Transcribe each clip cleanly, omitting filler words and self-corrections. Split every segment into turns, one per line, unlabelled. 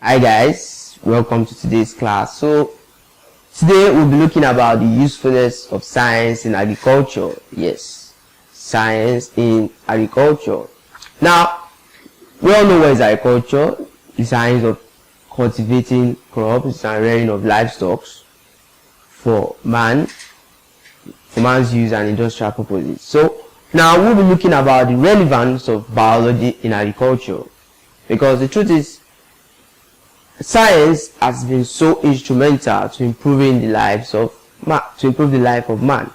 Hi guys, welcome to today's class. So today we'll be looking about the usefulness of science in agriculture. Yes, science in agriculture. Now, we all know what is agriculture: the science of cultivating crops and rearing of livestock for man's use and industrial purposes. So now we'll be looking about the relevance of biology in agriculture, because the truth is, science has been so instrumental to improving the life of man.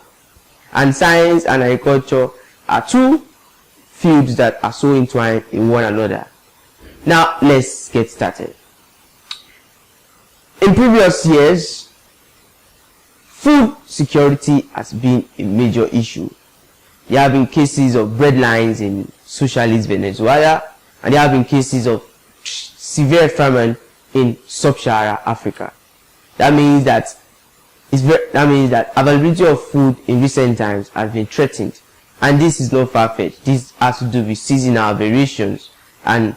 And science and agriculture are two fields that are so entwined in one another. Now let's get started. In previous years, food security has been a major issue. There have been cases of bread lines in socialist Venezuela, and there have been cases of severe famine in sub-Saharan Africa. That means that availability of food in recent times has been threatened, and this is not far-fetched. This has to do with seasonal variations and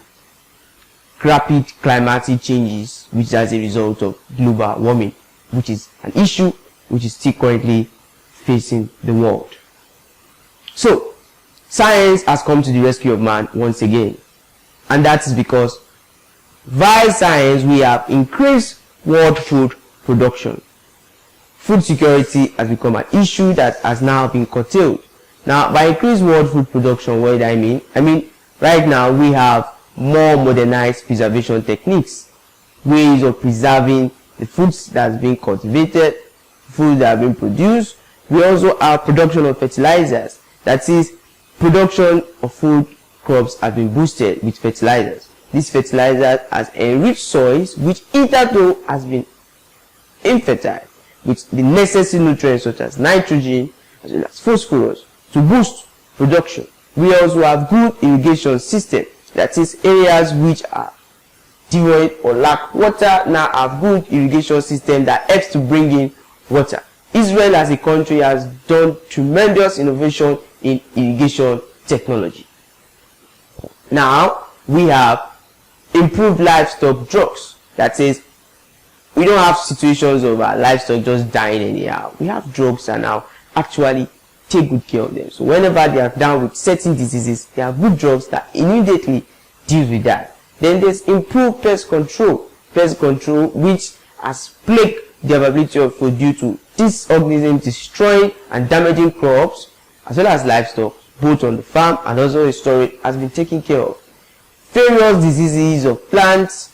rapid climatic changes, which is as a result of global warming, which is an issue which is still currently facing the world. So science has come to the rescue of man once again, and that is because via science we have increased world food production. Food security has become an issue that has now been curtailed. Now, by increased world food production, what do I mean? I mean, right now we have more modernized preservation techniques, ways of preserving the foods that has been cultivated, food that have been produced. We also have production of fertilizers. That is, production of food crops has been boosted with fertilizers. This fertilizer has enriched soils which hitherto has been infertile with the necessary nutrients such as nitrogen as well as phosphorus to boost production. We also have good irrigation system, that is, areas which are devoid or lack water now have good irrigation system that helps to bring in water. Israel as a country has done tremendous innovation in irrigation technology. Now we have improved livestock drugs. That is, we don't have situations of our livestock just dying anyhow. We have drugs that now actually take good care of them. So whenever they are down with certain diseases, there are good drugs that immediately deal with that. Then there's improved pest control which has plagued the availability of food due to this organism destroying and damaging crops as well as livestock, both on the farm and also in storage, has been taken care of. Various diseases of plants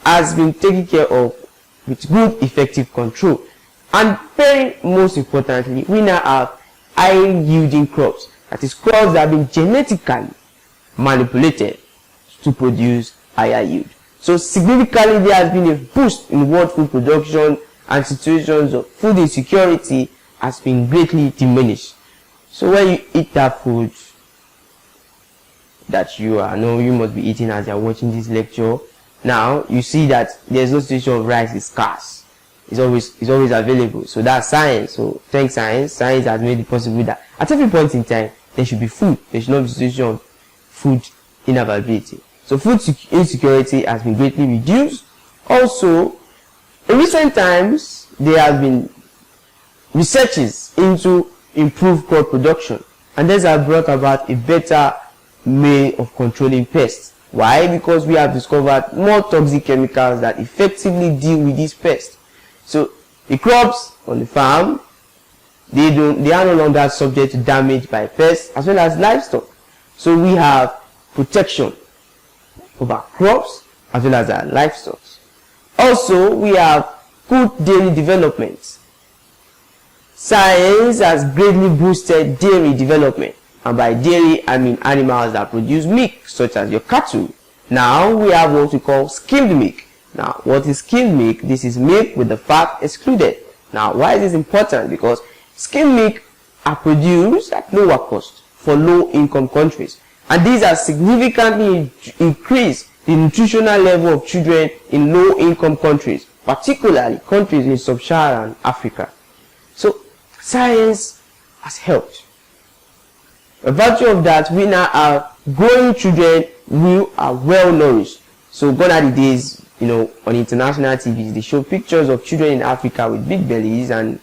has been taken care of with good effective control. And very most importantly, we now have high yielding crops, that is, crops that have been genetically manipulated to produce higher yield. So significantly there has been a boost in world food production, and situations of food insecurity has been greatly diminished. So when you eat that food that you must be eating as you are watching this lecture, now you see that there's no situation of rice is scarce. It's always available. So that's science. So thanks science has made it possible that at every point in time there should be food. There should not be situation of food inavailability. So food insecurity has been greatly reduced. Also, in recent times there have been researches into improved crop production, and these have brought about a better way of controlling pests. Why? Because we have discovered more toxic chemicals that effectively deal with these pests. So the crops on the farm, they are no longer subject to damage by pests as well as livestock. So we have protection of our crops as well as our livestock. Also, we have good dairy development. Science has greatly boosted dairy development, and by dairy I mean animals that produce milk, such as your cattle. Now we have what we call skimmed milk. Now, what is skimmed milk? This is milk with the fat excluded. Now, why is this important? Because skimmed milk are produced at lower cost for low-income countries, and these have significantly increased the nutritional level of children in low-income countries, particularly countries in sub-Saharan Africa. So science has helped. A virtue of that, we now have growing children who are well nourished. So gone are the days on international TVs, they show pictures of children in Africa with big bellies and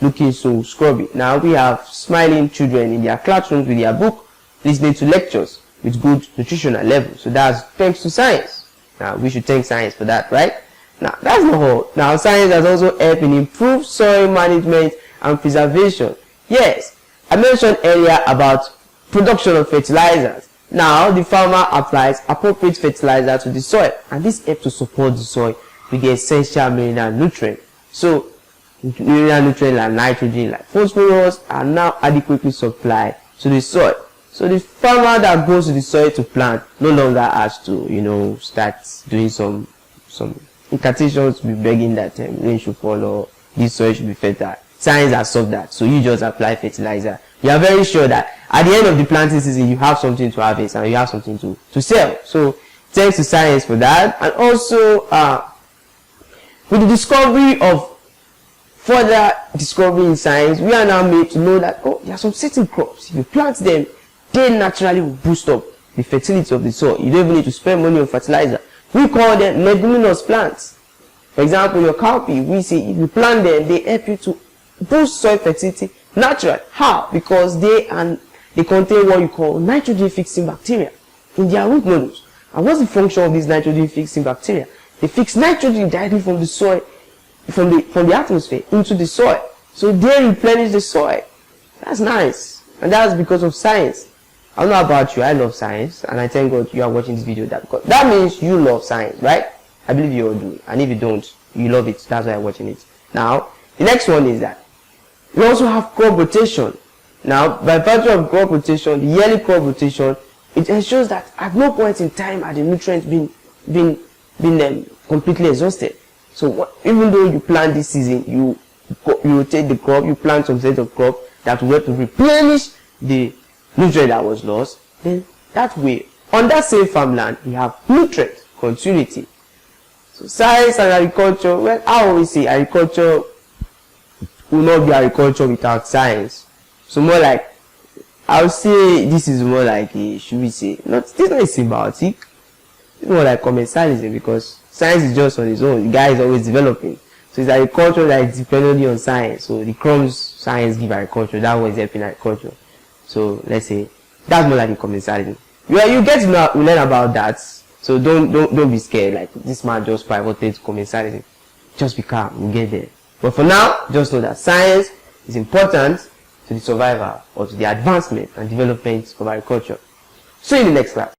looking so scrubby. Now we have smiling children in their classrooms with their book, listening to lectures with good nutritional level. So that's thanks to science. Now we should thank science for that, right? Now that's not all. Now science has also helped in improved soil management and preservation. Yes, I mentioned earlier about production of fertilizers. Now the farmer applies appropriate fertilizer to the soil, and this helps to support the soil with the essential mineral nutrients. So mineral nutrients like nitrogen, like phosphorus, are now adequately supplied to the soil. So the farmer that goes to the soil to plant no longer has to start doing some incantations to be begging that rain should fall or this soil should be fertile. Science has solved that. So you just apply fertilizer. You are very sure that at the end of the planting season you have something to harvest and you have something to sell. So thanks to science for that. And also with the discovery of further discovery in science, we are now made to know that there are some certain crops, if you plant them, they naturally will boost up the fertility of the soil. You don't even need to spend money on fertilizer. We call them leguminous plants. For example, your cowpea, we see if you plant them, they help you to boost soil fertility naturally. How? Because they contain what you call nitrogen fixing bacteria in their root nodules. And what's the function of these nitrogen fixing bacteria? They fix nitrogen directly from the soil, from the atmosphere into the soil. So they replenish the soil. That's nice. And that's because of science. I don't know about you, I love science, and I thank God you are watching this video. That means you love science, right? I believe you all do. And if you don't, you love it. That's why you're watching it. Now, the next one is that we also have crop rotation. Now, by virtue of crop rotation, the yearly crop rotation, it ensures that at no point in time are the nutrients being completely exhausted. So even though you plant this season, you rotate the crop, you plant some set of crop that will help to replenish the nutrient that was lost. Then that way, on that same farmland, we have nutrient continuity. So science and agriculture, well, I always say agriculture will not be agriculture without science. So more like, I would say this is more like should we say, this is not a symbiotic, it's more like commensalism, because science is just on its own. The guy is always developing. So it's agriculture that is dependent on science. So the crumbs science give agriculture, that one is helping agriculture. So let's say that's more like a commensalism. You get to learn about that. So don't be scared. Like this man just pivoted to commensalism. Just be calm. We'll get there. But for now, just know that science is important to the survival or to the advancement and development of agriculture. See you in the next class.